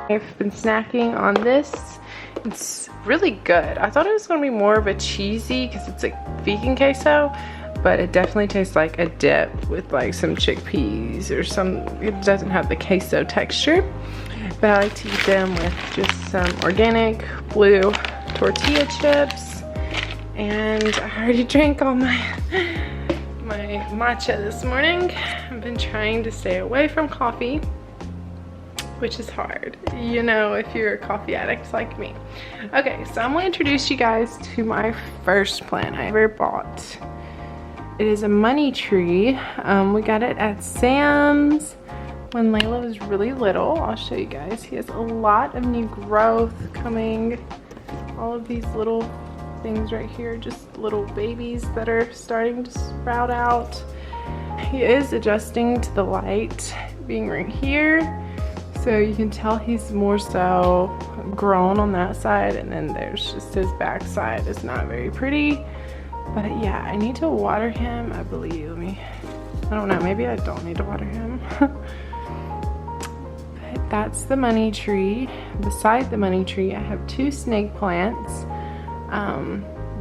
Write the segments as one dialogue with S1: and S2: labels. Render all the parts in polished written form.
S1: I've been snacking on this. It's really good. I thought it was gonna be more of a cheesy because it's like vegan queso, but it definitely tastes like a dip with like some chickpeas or some, it doesn't have the queso texture. But I like to eat them with just some organic blue tortilla chips. And I already drank all my matcha this morning. I've been trying to stay away from coffee, which is hard, you know, if you're a coffee addict like me. Okay, so I'm gonna introduce you guys to my first plant I ever bought. It is a money tree. We got it at Sam's when Layla was really little. I'll show you guys. He has a lot of new growth coming. All of these little things right here, just little babies that are starting to sprout out. He is adjusting to the light being right here. So you can tell he's more so grown on that side, and then there's just his back side. It's not very pretty. But yeah, I need to water him, I believe. I don't know, maybe I don't need to water him. But that's the money tree. Beside the money tree, I have two snake plants.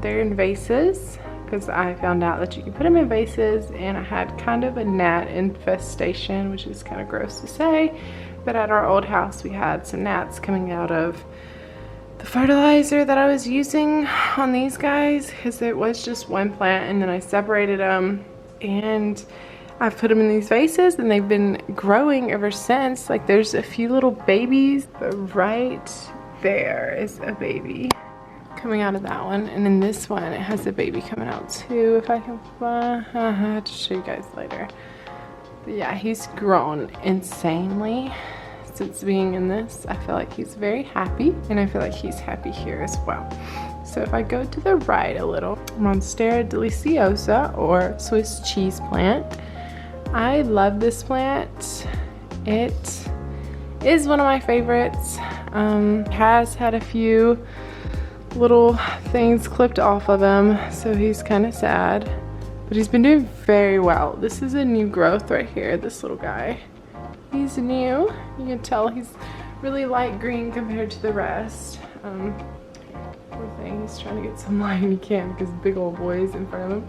S1: They're in vases because I found out that you can put them in vases, and I had kind of a gnat infestation, which is kind of gross to say. But at our old house, we had some gnats coming out of the fertilizer that I was using on these guys, because it was just one plant, and then I separated them, and I've put them in these vases, and they've been growing ever since. Like, there's a few little babies, but right there is a baby coming out of that one, and in this one, it has a baby coming out too. If I can, I'll have to show you guys later. But yeah, he's grown insanely since being in this. I feel like he's very happy, and I feel like he's happy here as well. So if I go to the right a little, Monstera Deliciosa, or Swiss cheese plant. I love this plant. It is one of my favorites. Has had a few little things clipped off of him, so he's kind of sad. But he's been doing very well. This is a new growth right here, this little guy. He's new. You can tell he's really light green compared to the rest. Poor thing, he's trying to get some light and he can't because big old boy's in front of him.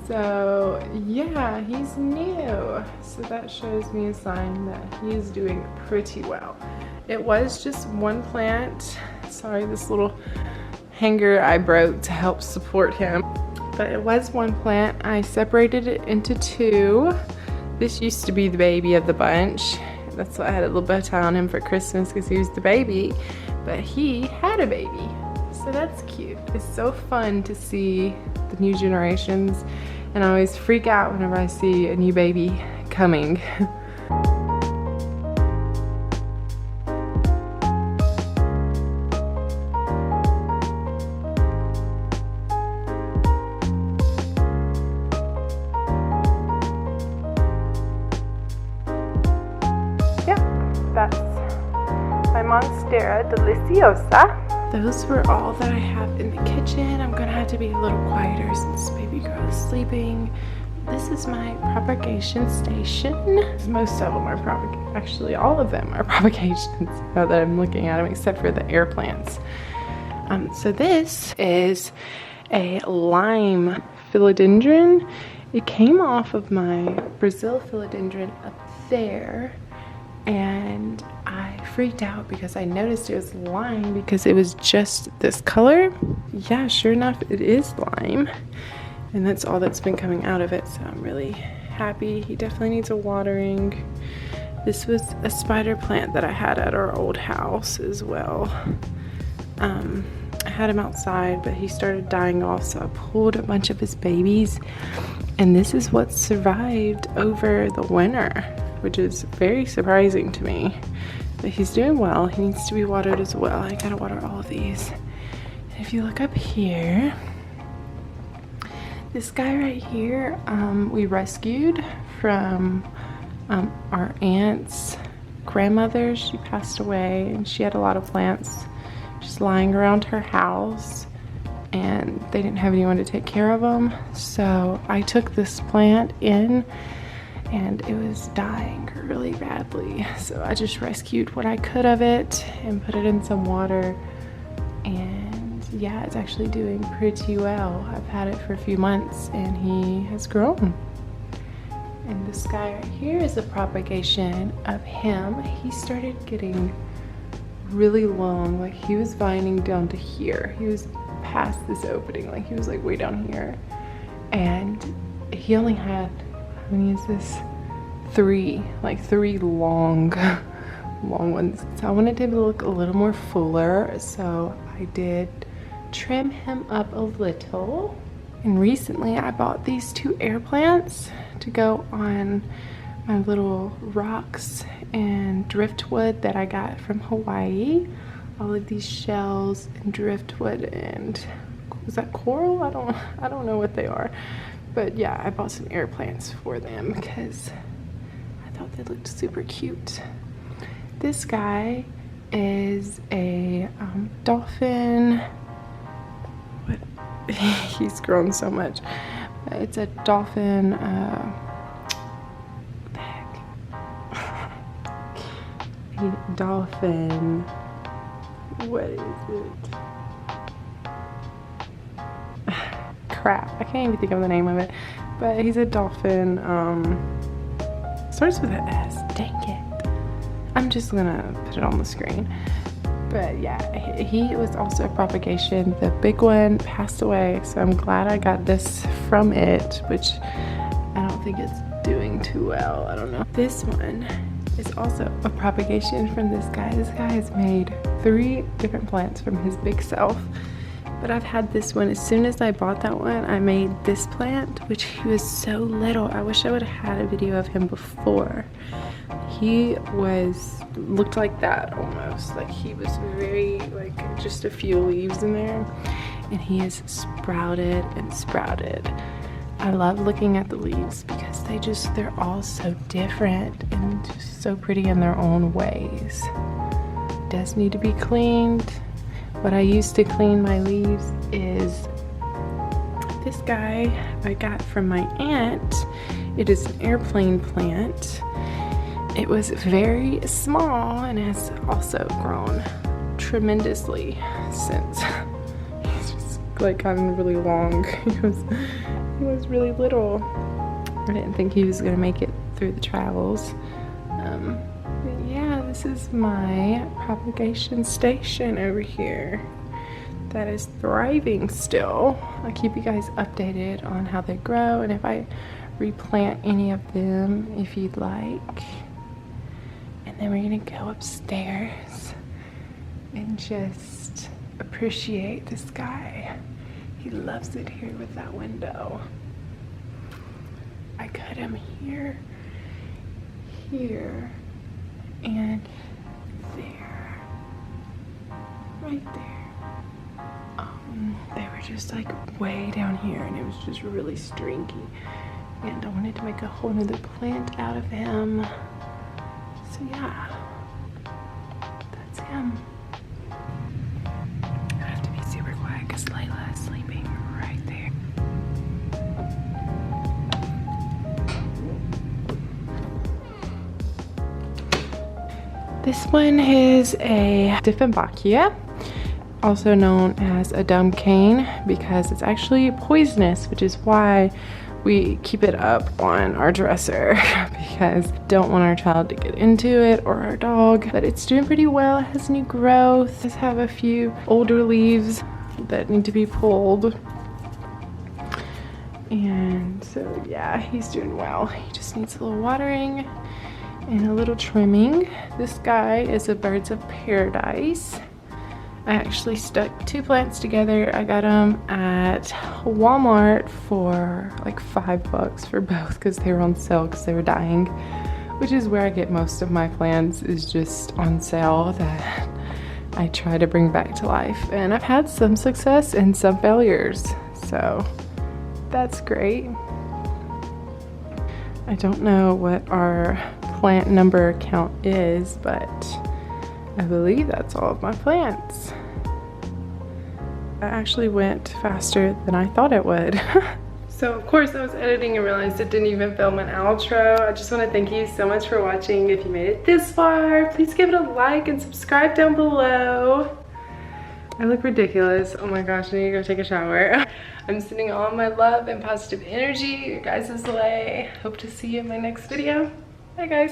S1: So yeah, he's new. So that shows me a sign that he's doing pretty well. It was just one plant. Sorry, this little hanger I broke to help support him. But it was one plant. I separated it into two. This used to be the baby of the bunch. That's why I had a little bow tie on him for Christmas, because he was the baby. But he had a baby. So that's cute. It's so fun to see the new generations. And I always freak out whenever I see a new baby coming. That's my Monstera Deliciosa. Those were all that I have in the kitchen. I'm gonna have to be a little quieter since baby girl is sleeping. This is my propagation station. Most of them are actually all of them are propagations now that I'm looking at them, except for the air plants. So this is a lime philodendron. It came off of my Brazil philodendron up there. And I freaked out because I noticed it was lime because it was just this color. Yeah, sure enough, it is lime. And that's all that's been coming out of it, so I'm really happy. He definitely needs a watering. This was a spider plant that I had at our old house as well. I had him outside, but he started dying off, so I pulled a bunch of his babies. And this is what survived over the winter, which is very surprising to me. But he's doing well. He needs to be watered as well. I gotta water all of these. And if you look up here, this guy right here, we rescued from our aunt's grandmother. She passed away, and she had a lot of plants just lying around her house, and they didn't have anyone to take care of them. So I took this plant in, and it was dying really badly. So I just rescued what I could of it and put it in some water, and yeah, it's actually doing pretty well. I've had it for a few months and he has grown. And this guy right here is a propagation of him. He started getting really long, like he was vining down to here. He was past this opening, like he was like way down here. And he only had, how many is this? Three long ones. So I wanted him to look a little more fuller, so I did trim him up a little. And recently I bought these 2 air plants to go on my little rocks and driftwood that I got from Hawaii. All of these shells and driftwood, and was that coral? I don't know what they are. But yeah, I bought some air plants for them because I thought they looked super cute. This guy is a dolphin. What? He's grown so much. It's a dolphin. What the heck? Dolphin. What is it? Crap, I can't even think of the name of it. But he's a dolphin. Starts with an S. Dang it. I'm just gonna put it on the screen. But yeah, he was also a propagation. The big one passed away, so I'm glad I got this from it, which I don't think it's doing too well. I don't know. This one is also a propagation from this guy. This guy has made 3 different plants from his big self. But I've had this one. As soon as I bought that one, I made this plant, which he was so little. I wish I would have had a video of him before. He looked like that almost. Like he was very, like just a few leaves in there. And he has sprouted and sprouted. I love looking at the leaves because they're all so different and just so pretty in their own ways. It does need to be cleaned. What I use to clean my leaves is this guy I got from my aunt. It is an airplane plant. It was very small and has also grown tremendously since. He's just like gotten really long. He was really little. I didn't think he was gonna make it through the travels. But yeah, this is my propagation station over here that is thriving still. I'll keep you guys updated on how they grow and if I replant any of them if you'd like. And then we're gonna go upstairs and just appreciate this guy. He loves it here with that window. I cut him here, here, and there, right there. They were just like way down here and it was just really stringy. And I wanted to make a whole nother plant out of him. So yeah, that's him. I have to be super quiet because Layla is sleeping right there. This one is a Dieffenbachia, also known as a dumb cane, because it's actually poisonous, which is why we keep it up on our dresser because don't want our child to get into it or our dog. But it's doing pretty well. It has new growth. It does have a few older leaves that need to be pulled. And so yeah, he's doing well. He just needs a little watering and a little trimming. This guy is a Birds of Paradise. I actually stuck 2 plants together. I got them at Walmart for like $5 for both because they were on sale because they were dying, which is where I get most of my plants, is just on sale that I try to bring back to life. And I've had some success and some failures, so that's great. I don't know what our plant number count is, but I believe that's all of my plants. I actually went faster than I thought it would. So of course I was editing and realized it didn't even film an outro. I just want to thank you so much for watching. If you made it this far, please give it a like and subscribe down below. I look ridiculous. Oh my gosh, I need to go take a shower. I'm sending all my love and positive energy your guys' way. Hope to see you in my next video. Bye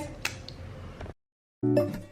S1: guys.